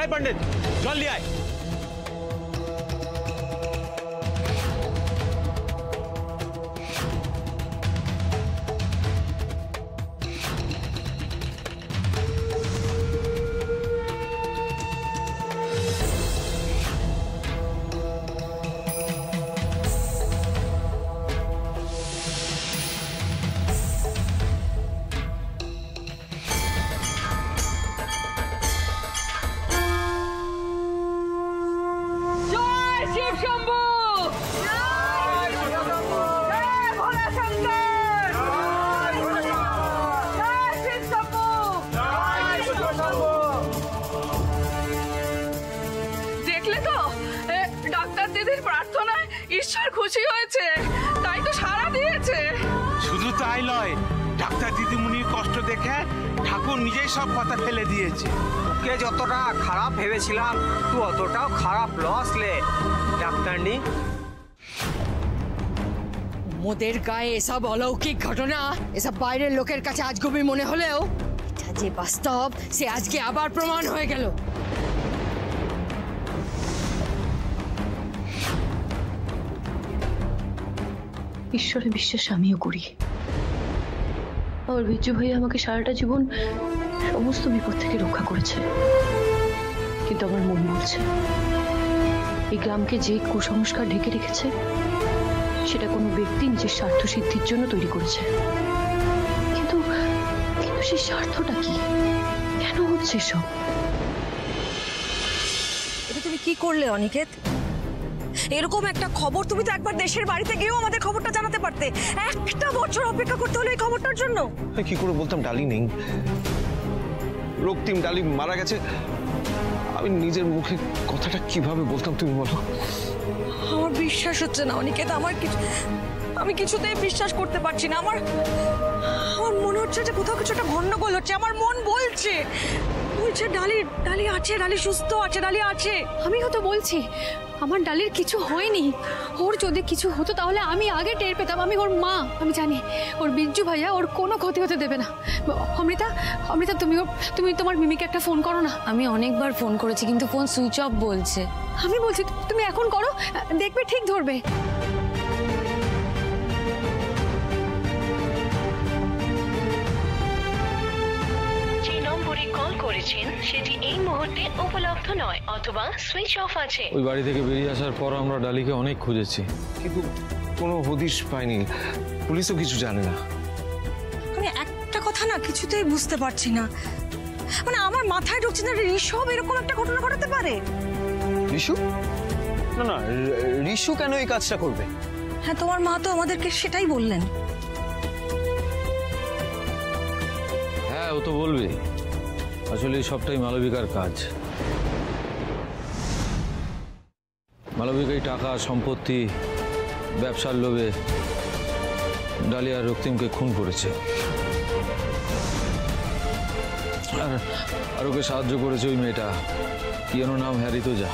এই পণ্ডিত জল নিয়ে আয়। ঈশ্বর খুশি হয়েছে, তাই তো সাড়া দিয়েছে। শুধু তাই নয়, ডাক্তার দিদিমণির কষ্ট দেখে ঠাকুর নিজেই সব কথা ফেলে দিয়েছে। ওকে যতটা খারাপ ভেবেছিলাম তুই অতটাও খারাপ লসলে ডাক্তারনি। মোদের গায়ে এসব অলৌকিক ঘটনা এসব বাইরের লোকের কাছে আজগুবি মনে হলেও এটা যে বাস্তব সে আজকে আবার প্রমাণ হয়ে গেল। ঈশ্বরে বিশ্বাস আমিও করি। আমার বিজ্জু ভাইয়া আমাকে সারাটা জীবন সমস্ত বিপদ থেকে রক্ষা করেছে, কিন্তু আমার মন বলছে এই গ্রামকে যে কুসংস্কার ঢেকে রেখেছে সেটা কোনো ব্যক্তি নিজের স্বার্থ সিদ্ধির জন্য তৈরি করেছে। কিন্তু সেই স্বার্থটা কি, কেন হচ্ছে সব? এটা তুমি কি করলে অনিকেত? এরকম একটা খবর তুমি তো একবার দেশের বাড়িতে গিয়েও আমাদের খবরটা জানাতে পারতে। একটা বছর অপেক্ষা করতে হলো এই খবরটার জন্য। কি করে বলতাম ডালি নেই, রক্তিম ডালি মারা গেছে। আমি নিজের মুখে কথাটা কিভাবে বলতাম তুমি বলো? আমার বিশ্বাস হচ্ছে না অনিকেত, আমি কিছুতেই বিশ্বাস করতে পারছি না। আমার মনে হচ্ছে যে কোথাও কিছু একটা গন্ডগোল হচ্ছে। আমার মন বলছে ডালি আছে, ডালি সুস্থ আছে, ডালি আছে। আমিও তো বলছি আমার ডালির কিছু হয়নি। ওর যদি কিছু হতো তাহলে আমি আগে টের পেতাম। আমি ওর মা, আমি জানি ওর বিজ্জু ভাইয়া ওর কোনো ক্ষতি হতে দেবে না। অমৃতা তুমি তোমার মিমিকে একটা ফোন করো না। আমি অনেকবার ফোন করেছি কিন্তু ফোন সুইচ অফ বলছে। আমি বলছি তুমি এখন করো, দেখবে ঠিক ধরবে। কল করেছেন সেটি এই মুহূর্তে উপলব্ধ নয় অথবা সুইচ অফ আছে। ওই বাড়ি থেকে বেরিয়ে আসার পর আমরা ডালিকে অনেক খুঁজেছি, কিন্তু কোনো হদিশ পাইনি। পুলিশও কিছু জানে না। আমি একটা কথা না কিছুতেই বুঝতে পারছি না, মানে আমার মাথায় ঢুকছে না ঋষভ এরকম একটা ঘটনা ঘটাতে পারে। ঋষু? না, ঋষু কেন এই কাজটা করবে? হ্যাঁ, তোমার মা তো আমাদেরকে সেটাই বললেন। হ্যাঁ, ও তো বলবে। আসলে সবটাই মালবিকার কাজ। মালবিকাই টাকা, সম্পত্তি, ব্যবসার লোভে ডালিয়া রক্তিমকে খুন করেছে, আর ওকে সাহায্য করেছে ওই মেয়েটা, কি যেন নাম, হ্যারিতোজা।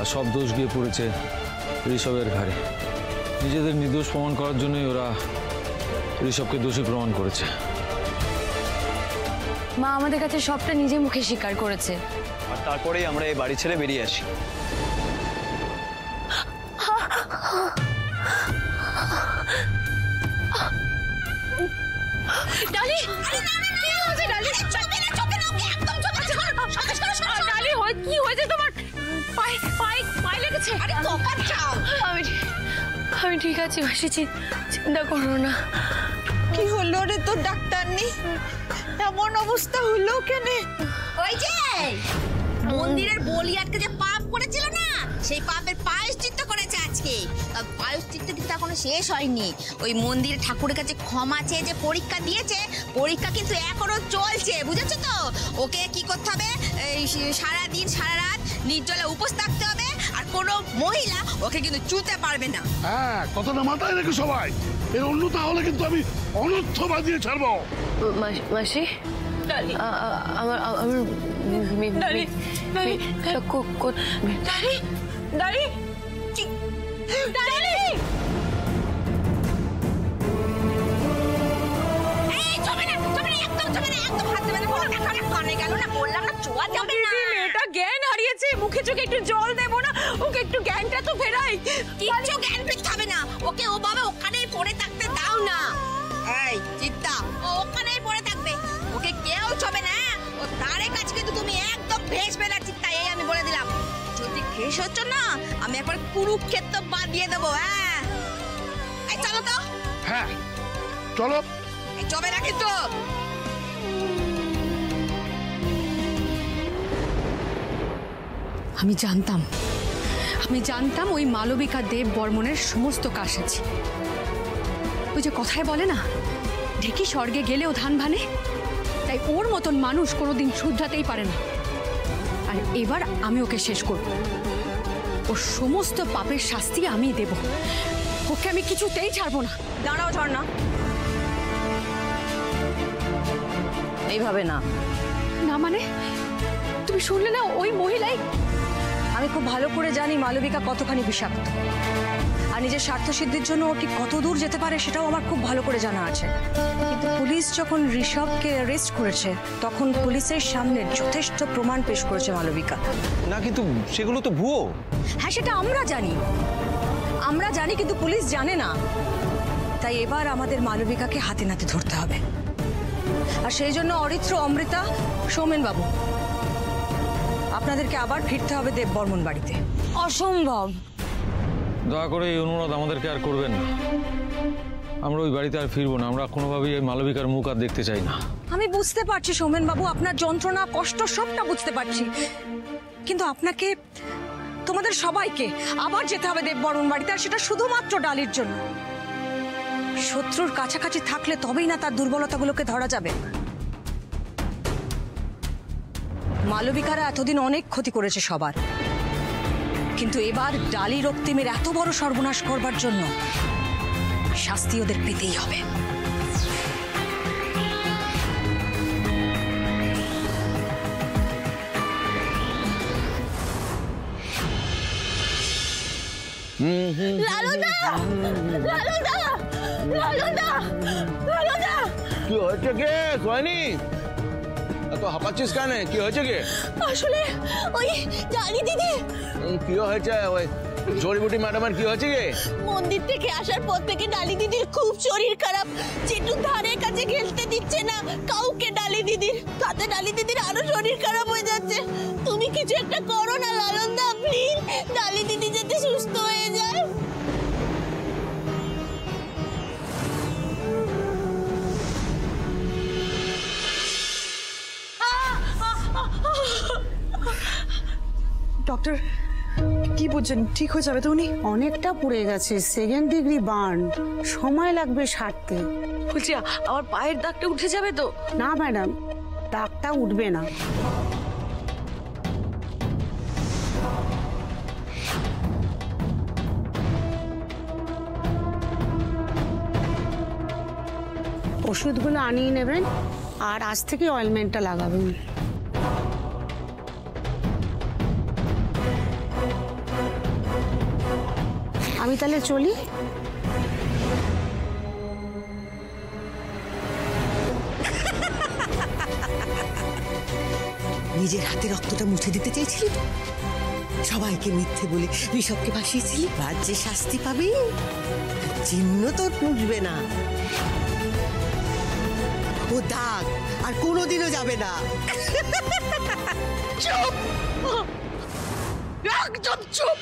আর সব দোষ গিয়ে পড়েছে ঋষভের ঘাড়ে। নিজেদের নির্দোষ প্রমাণ করার জন্যই ওরা ঋষভকে দোষী প্রমাণ করেছে। মা আমাদের কাছে সবটা নিজে মুখে স্বীকার করেছে। আর তারপরেই আমরা এই বাড়ি ছেড়ে বেরিয়ে আসি। ডালি, কি হয়েছে ডালি? ডালি, কি হয়েছে তোমার? পায়ে লেগেছে? আমি ঠিক আছি মাসি, চিন্তা করো না। কি হলো রে তোর ডাক্তারনি? এমন অবস্থা হলো কেন? ওই যে মন্দিরের বলি আটকে যে পাপ করেছিল না, সেই পাপের প্রায়শ্চিত্ত করেছে আজকে। প্রায়শ্চিত্ত কিন্তু এখনো শেষ হয়নি। ওই মন্দিরের ঠাকুরের কাছে ক্ষমা চেয়ে যে পরীক্ষা দিয়েছে, পরীক্ষা কিন্তু এখনো চলছে, বুঝেছো তো? ওকে কি করতে হবে, এই সারাদিন সারা রাত নির্জলে উপোস থাকতে হবে, আর কোনো মহিলা ওকে কিন্তু ছুঁতে পারবে না। হ্যাঁ, কথাটা মাথায় রেখে সবাই। এর অন্য তাহলে কিন্তু আমি অনর্থ বাজিয়ে ছাড়বো। মাসি, মেয়েটা চোখে একটু জল দেবো না, ওকে একটু জ্ঞানটা তো ফেরাই। কিচ্ছু জ্ঞান ফিরতে হবে না, ওকে ওভাবে ওখানেই পড়ে থাকতে দাও না। এই চিত্তা, ও ওখানেই পড়ে থাকবে, ওকে কেউ ছবে না। ও তারে কাছে কিন্তু তুমি একদম ভেসবে না চিত্তা, এই আমি বলে দিলাম। যদি ভেস হচ্ছ না, আমি একবার কুরুক্ষেত্র বাদ দিয়ে দেবো। হ্যাঁ এই চলো তো। হ্যাঁ চলো। এই চবে না কিন্তু। আমি জানতাম ওই মালবিকা দেব বর্মনের সমস্ত কাজ আছে। ওই যে কথায় বলে না, ঢেকি স্বর্গে গেলেও ধান ভানে, তাই ওর মতন মানুষ কোনোদিন শুধরাতেই পারে না। আর এবার আমি ওকে শেষ করব, ওর সমস্ত পাপের শাস্তি আমি দেব, ওকে আমি কিছুতেই ছাড়বো না। দাঁড়াও ঝর্ণা, এইভাবে না। না মানে তুমি শুনলে না, ওই মহিলাই। আমি খুব ভালো করে জানি মালবিকা কতখানি বিষাক্ত, আর নিজের স্বার্থ সিদ্ধির জন্য ও ঠিক কত দূর যেতে পারে সেটাও আমার খুব ভালো করে জানা আছে। কিন্তু পুলিশ যখন ঋষভকে অ্যারেস্ট করেছে, তখন পুলিশের সামনে যথেষ্ট প্রমাণ পেশ করেছে মালবিকা। না কিন্তু সেগুলো তো ভুয়ো। হ্যাঁ সেটা আমরা জানি, কিন্তু পুলিশ জানে না। তাই এবার আমাদের মালবিকাকে হাতে নাতে ধরতে হবে, আর সেই জন্য অরিত্র, অমৃতা, সৌমেন বাবু, আপনাদেরকে আবার ফিরতে হবে দেব বর্মন বাড়িতে। অসম্ভব। দয়া করে এই অনুরোধ আমাদেরকে আর করবেন না। আমরা ওই বাড়িতে আর ফিরবো না। আমরা কোনোভাবেই এই মালবিকার মুখ আর দেখতে চাই না। আমি বুঝতে পারছি সৌমেন বাবু, আপনার যন্ত্রণা, কষ্ট সবটা বুঝতে পারছি, কিন্তু আপনাকে, তোমাদের সবাইকে আবার যেতে হবে দেব বর্মন বাড়িতে, আর সেটা শুধুমাত্র ডালির জন্য। শত্রুর কাছাকাছি থাকলে তবেই না তার দুর্বলতাগুলোকে ধরা যাবে। মালবিকারা এতদিন অনেক ক্ষতি করেছে সবার, কিন্তু এবার ডালি রক্তিমের এত বড় সর্বনাশ করবার জন্য শাস্তি ওদের পেতেই হবে। কি হয়েছে কে সোয়ানি? এত হাঁপাচ্ছিস কেন? কি হয়েছে কে? আসলে ওই ডালি দিদি। কি হয়েছে? ওই জড়িবুটি ম্যাডামের কি হয়েছে কে? মন্দির থেকে আসার পর থেকে ডালি দিদির খুব শরীর খারাপ, যেটু ধারের কাছে খেলতে দিচ্ছে না কাউকে ডালি দিদির। তাতে ডালি দিদির আরো শরীর খারাপ হয়ে যাচ্ছে। তুমি কিছু একটা করো না লালনদা, প্লিজ। ডালি দিদি যাতে সুস্থ হয়ে যায়। ডক্টর কি বুঝছেন, ঠিক হয়ে যাবে তো? উনি অনেকটা পুড়ে গেছে, 2nd ডিগ্রি বার্ন, সময় লাগবে সারতে। বলছি আমার পায়ের দাগটা উঠে যাবে তো? না ম্যাডাম, দাগটা উঠবে না। ওষুধগুলো আনিয়ে নেবেন, আর আজ থেকে অয়েলমেন্টটা লাগাবেন। আমি তাহলে চলি। নিজের হাতে রক্তটা মুছে দিতে চেয়েছিলি, সবাইকে মিথ্যে বলে ঋষভকে ভাসিয়েছিলি। আজ যে শাস্তি পাবি, চিহ্ন তোর মুছবে না। ও দাগ আর কোনোদিনও যাবে না। চুপ, একদম চুপ।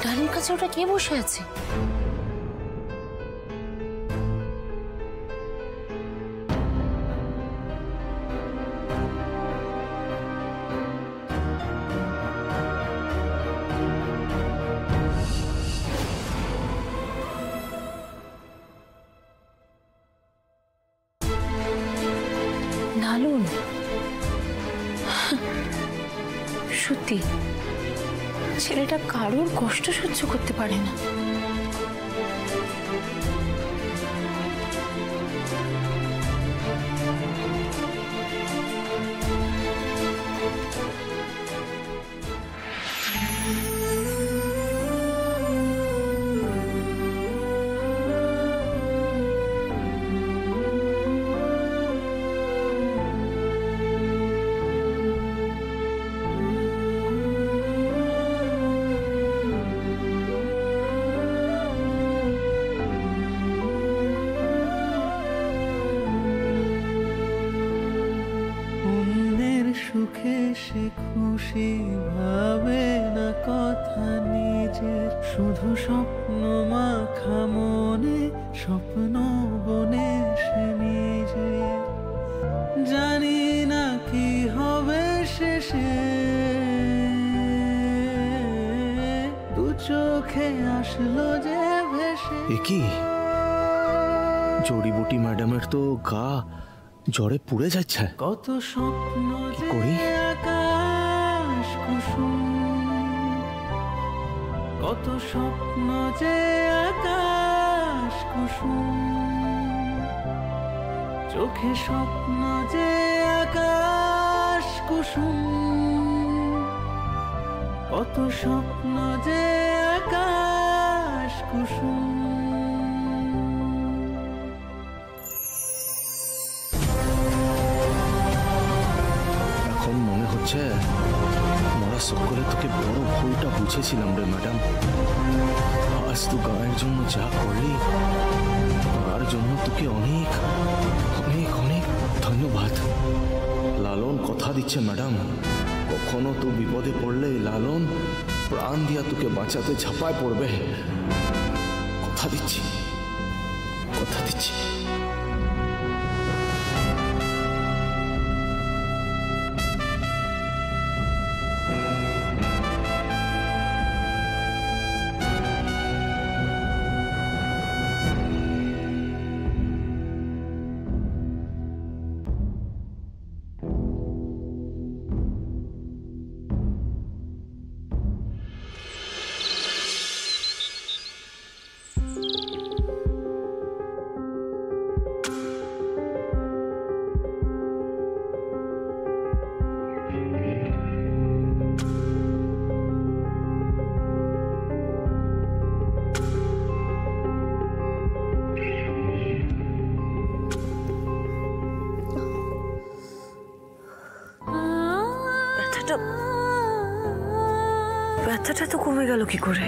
ডালির কাছে ওটা কে বসে আছে? লালন সত্যি ছেলেটা কারোর কষ্ট সহ্য করতে পারে না। সুখে সে খুশি ভাবে না কথা নিজের, শুধু স্বপ্ন মাখা মনে স্বপ্ন বনে সে নিজের। জানি না কি হবে শেষে, দু চোখে আসলো যে ভেসে। কি জড়িবুটি ম্যাডামের তো গা জ্বরে পুড়ে যাচ্ছে। কত স্বপ্ন কি করি? আকাশ কুসুম, কত স্বপ্ন যে আকাশ কুসুম, চোখে স্বপ্ন যে আকাশ কুসুম, কত স্বপ্ন যে আকাশ কুসুম। মরা সকলে তোকে বড় ভুলটা বুঝেছিলাম রে ম্যাডাম। আজ তো গায়ের জন্য যা করলি তার জন্য তোকে অনেক অনেক অনেক ধন্যবাদ। লালন কথা দিচ্ছে ম্যাডাম, কখনো তো বিপদে পড়লে লালন প্রাণ দিয়া তোকে বাঁচাতে ঝাঁপায় পড়বে। কথা দিচ্ছি, কথা দিচ্ছি। ব্যথাটা তো কমে গেল কি করে?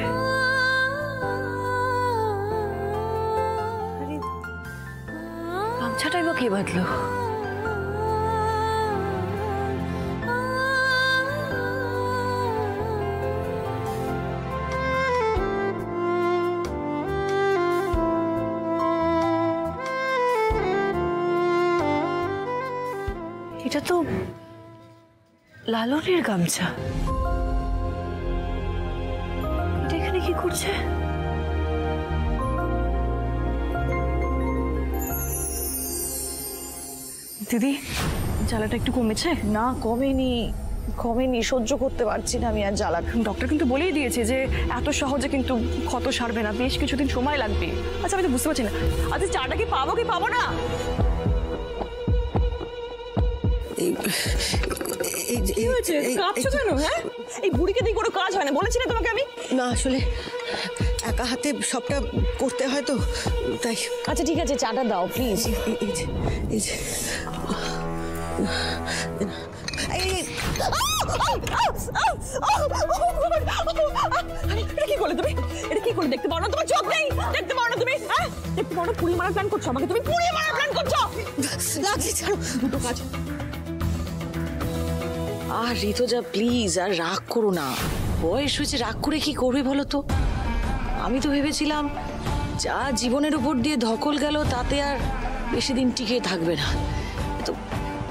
গামছাটাই বা কে বাঁধলো? এটা তো লালনের গামছা। কি করছে? দিদি, জ্বালাটা একটু কমেছে? না, কমেনি, কমেনি, সহ্য করতে পারছি না আমি আর জ্বালা। ডক্টর কিন্তু বলেই দিয়েছে যে এত সহজে কিন্তু ক্ষত সারবে না, বেশ কিছুদিন সময় লাগবে। আচ্ছা আমি তো বুঝতে পারছি না, আচ্ছা চাটা কি পাবো না? কি হয়েছে? কাঁপছো কেন? হ্যাঁ, এই বুড়িকে দিয়ে কোনো কাজ হয় না, বলেছি না তোমাকে আমি? না আসলে একা হাতে সবটা করতে হয় তো তাই। আচ্ছা ঠিক আছে, চাটা দাও প্লিজ। এটা কি করলে তুমি? এটা কি করলে? দেখতে পাও না তোমার চোখ নেই? দেখতে পাও না তুমি? হ্যাঁ, দেখতে পাও না? পুড়িয়ে মারার প্ল্যান করছো আমাকে তুমি? পুড়িয়ে মারার প্ল্যান করছো? লাগছে, ছাড়ো। দুটো কাজ। আর ঋতুজা প্লিজ আর রাগ করো না, বয়স হয়েছে, রাগ করে কি করবে বলো তো? আমি তো ভেবেছিলাম যা জীবনের উপর দিয়ে ধকল গেল তাতে আর বেশি দিন টিকে থাকবে না। তো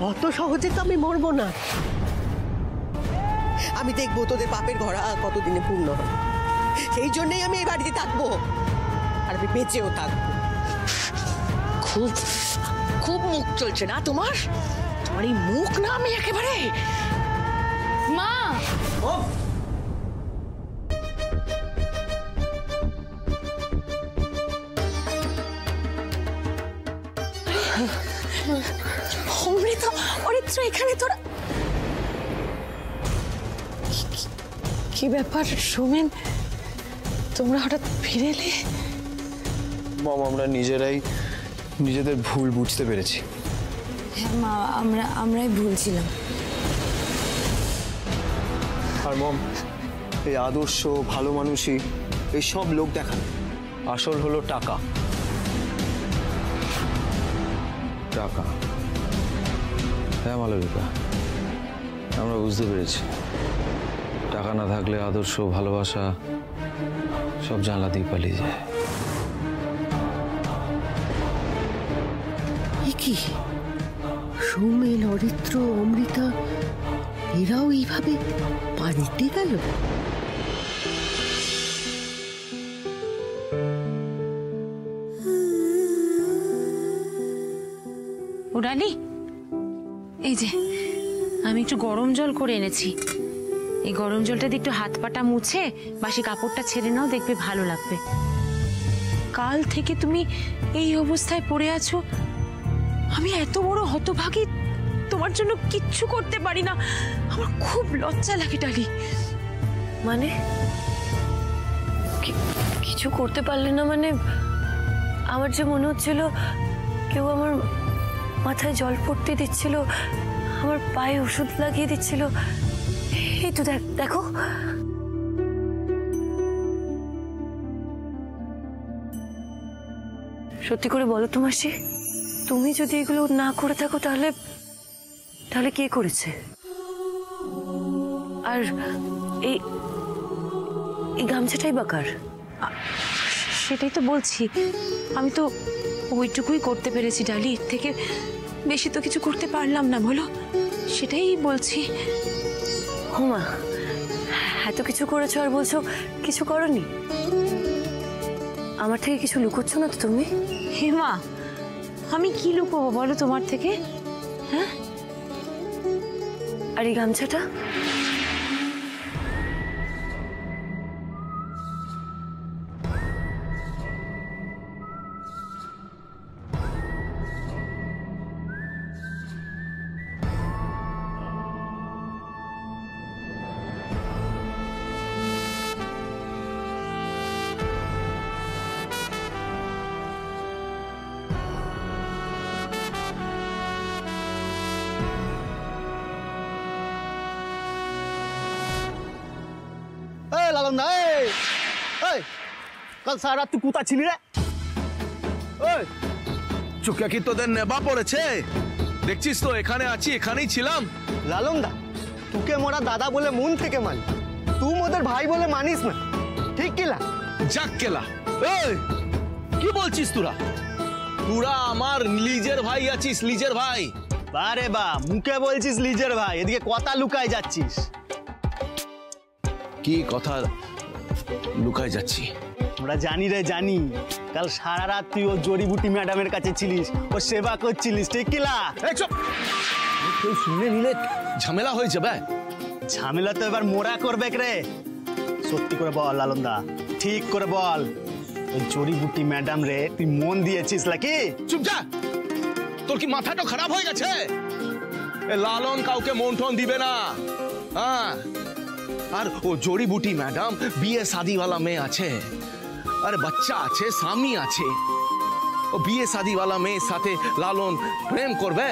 অত সহজে তো আমি মরবো না। আমি দেখবো তোদের পাপের ঘোড়া কতদিনে পূর্ণ হয়, সেই জন্যই আমি এই বাড়িতে থাকবো, আর আমি বেঁচেও থাকবো। খুব খুব মুখ চলছে না তোমার? তোমার এই মুখ না আমি একেবারে। মা অমৃতা, অরিত্র এখানে তোরা কি ব্যাপার? সোমেন, তোমরা হঠাৎ ফিরে এলে? মম, আমরা নিজেরাই নিজেদের ভুল বুঝতে পেরেছি। হ্যাঁ মা, আমরাই ভুলছিলাম। আর মম, এই আদর্শ ভালো মানুষই এই সব লোক দেখানো, আসল হলো টাকা। টাকা? হ্যাঁ মালবিকা, আমরা বুঝতে পেরেছি টাকা না থাকলে আদর্শ, ভালোবাসা সব জানলা দিয়ে পালিয়ে যায়। কি সৌমেন, অরিত্র, অমৃতা এরাও এইভাবে পাল্টে গেল? উড়ালি, এই যে আমি একটু গরম জল করে এনেছি। এই গরম জলটা দিয়ে একটু হাত পাটা মুছে বাসি কাপড়টা ছেড়ে নাও, দেখবে ভালো লাগবে। কাল থেকে তুমি এই অবস্থায় পড়ে আছো। আমি এত বড় হতভাগী, তোমার জন্য কিচ্ছু করতে পারি না। আমার খুব লজ্জা লাগে ডালি। মানে কিছু করতে পারলে না? মানে আমার যে মনে হচ্ছিল কেউ আমার মাথায় জল পড়তে দিচ্ছিল, আমার পায়ে ওষুধ লাগিয়ে দিচ্ছিল। এই তো দেখো। সত্যি করে বলো তো মাসি, তুমি যদি এগুলো না করে থাকো তাহলে তাহলে কে করেছে? আর এই এই গামছাটাই বা কার? সেটাই তো বলছি, আমি তো ওইটুকুই করতে পেরেছি ডালি। এর থেকে বেশি তো কিছু করতে পারলাম না, বলো। সেটাই বলছি। হুমা, এত কিছু করেছো আর বলছো কিছু করনি? আমার থেকে কিছু লুকোচ্ছ না তো তুমি? হে মা, আমি কি লুকোবো বলো তোমার থেকে? হ্যাঁ, আর এই গামছাটা? লালন দা, কাল সারা রাত তুই কোথা ছিলি রে? চোখে কি তোদের নেবা পড়েছে? দেখছিস তো এখানে আছি, এখানেই ছিলাম। লালন দা, তোকে মোরা দাদা বলে মন থেকে মানি, তুই মোদের ভাই বলে মানিস না, ঠিক কিলা? যাক কেলা, কি বলছিস তোরা? তোরা আমার লিজের ভাই আছিস, লিজের ভাই। বারে বা, মুখে বলছিস লিজের ভাই, এদিকে কথা লুকায় যাচ্ছিস। কি কথা লুকায় যাচ্ছি? আমরা জানি রে, জানি। কাল সারা রাত তুই ও জড়িবুটি ম্যাডামের কাছে ছিলিস, ও সেবা করছিলিস, ঠিক কিলা? কেউ শুনে নিলে ঝামেলা হয়ে যাবে। ঝামেলা তো এবার মোরা করবে রে। সত্যি করে বল লালন দা, ঠিক করে বল, ওই জড়িবুটি ম্যাডাম রে তুই মন দিয়েছিস নাকি? চুপ যা, তোর কি মাথাটা খারাপ হয়ে গেছে? লালন কাউকে মন টন দিবে না। হ্যাঁ, আর ও জড়িবুটি ম্যাডাম বিয়ে শাদিওয়ালা মেয়ে আছে, আরে বাচ্চা আছে, স্বামী আছে। ও বিয়ে শাদিওয়ালা মেয়ের সাথে লালন প্রেম করবে?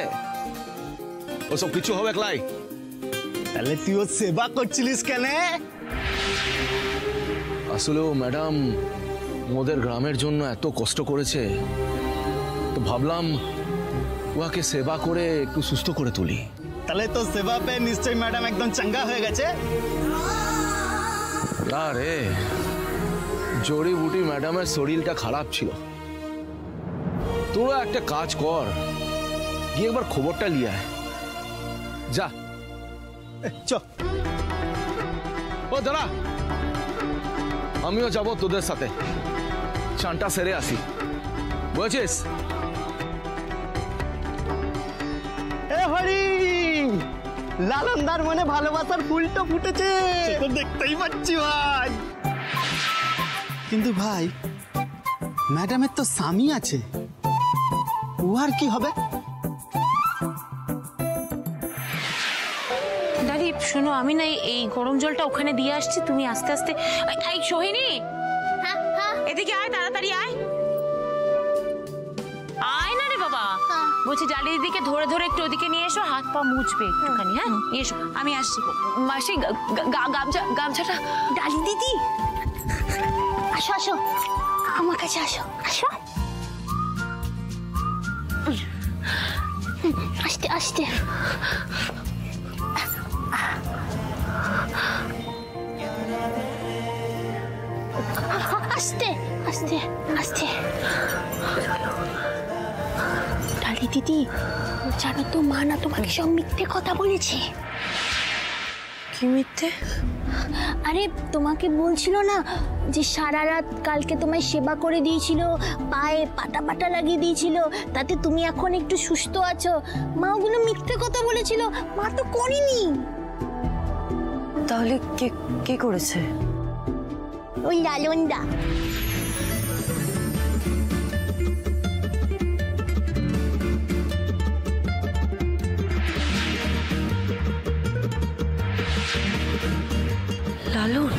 ওসব কিছু হবে ক্লাই? তাহলে তুই ও সেবা করছিলিস কেন? আসলে ও ম্যাডাম মোদের গ্রামের জন্য এত কষ্ট করেছে, তো ভাবলাম ওকে সেবা করে একটু সুস্থ করে তুলি। তাহলে তো সেবা পেয়ে নিশ্চয়ই ম্যাডাম একদম চাঙ্গা হয়ে গেছে। আরে জড়িবুটি ম্যাডামের শরীরটা খারাপ ছিল। তোরা একটা কাজ কর, গিয়ে একবার খবরটা নিয়ে আয়। যা চ। ও দাঁড়া, আমিও যাবো তোদের সাথে, চানটা সেরে আসি, বুঝেছিস? এ হরি লালনদার মনে ভালোবাসার ফুলটা ফুটেছে, তো দেখতেই পাচ্ছি ভাই। কিন্তু ভাই, ম্যাডামের তো স্বামী আছে, ও আর কি হবে? দাদি শোনো, আমি না এই গরম জলটা ওখানে দিয়ে আসছি, তুমি আস্তে আস্তে। এই সোহিনী, এদিকে আয়, তাড়াতাড়ি আয়। আয় না রে বাবা, বলছি ডালি দিদিকে ধরে ধরে একটু ওদিকে নিয়ে এসো, হাত পা মুছবে একটুখানি। হ্যাঁ নিয়ে এসো, আমি আসছি। মাসি গামছাটা। ডালি দিদি আসো আসো, আমার কাছে আসো আসো। আস্তে আস্তে। আস্তে আস্তে আস্তে। ডালি দিদি, জানো তো মা না তোমাকে সব মিথ্যে কথা বলেছে। কি মিথ্যে? আরে তোমাকে বলছিল না যে সারা রাত কালকে তোমায় সেবা করে দিয়েছিল, পায়ে পাটা পাটা লাগিয়ে দিয়েছিল, তাতে তুমি এখন একটু সুস্থ আছো। মা ওগুলো মিথ্যে কথা বলেছিল, মা তো করেনি। তাহলে কে করেছে? ওই লালনদা। লালন?